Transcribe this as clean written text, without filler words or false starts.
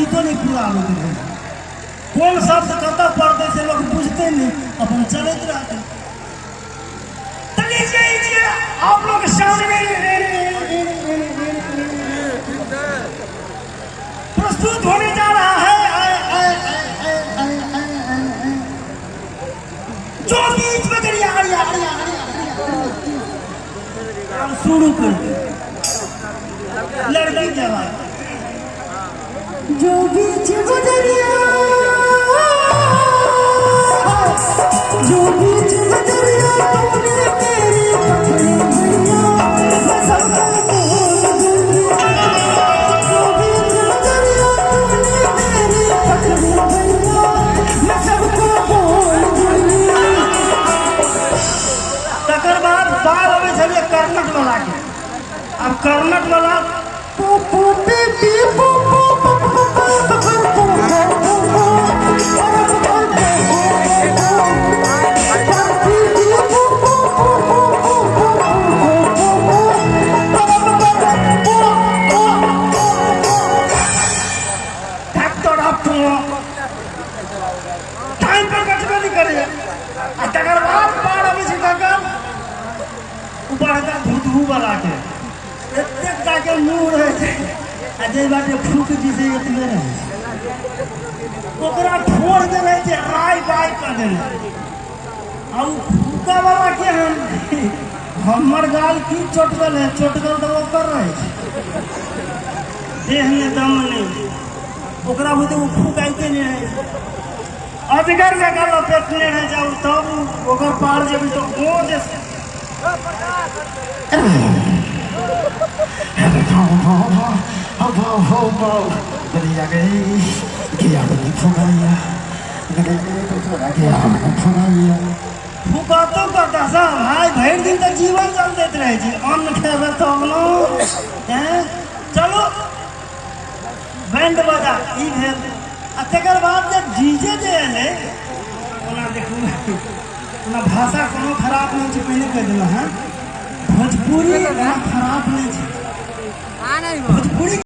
गीतो नहीं पूरा आते थे। कौन शब्द कत पढ़ते से लोग बुझते नहीं, अपन चलते रहते। आप लोग सामने प्रस्तुत होने जा रहा है जो बीच में शुरू कर लड़की जवाब जो बीच बदरिया जो बीच बदरिया तूने तेरी पकड़ी भैया मैं सबको बोल दूंगी। जो बीच बदरिया तूने तेरी पकड़ी भैया मैं सबको बोल दूंगी। तकर बाद बाल अबे चलिए कर्नट वाला के। अब कर्नट वाला टाइम पर कटबे नहीं करे। तकर बाद बार अभी से ऊपर धूधू वाला के एतेक के मुँह रहे थे आ जे बाटे फूक जिसे इतने रहे ओकरा ठोड़ दे रहे थे राय बाय कर दे। अब फूका वाला के हमर गाल की चोटगल है, चोटगल तो वो कर रहे थे देह में दम नहीं ओकरा होते वो फूकाइते नहीं है। अजगर में गल पेटने है जाऊ तब ओकर पार जब तो वो जैसे फुकातो करता सब भाई भर दिन तक जीवन चल देते रहे जी अन्न खेबे तब न चलो बैंड बजा ई भेल। तकर बाद जब डीजे जे एले ओना देखू ओना भाषा कोनो खराब नहीं छै पहले कह देना है। भोजपुरी खराब नहीं छै। भोजपुरी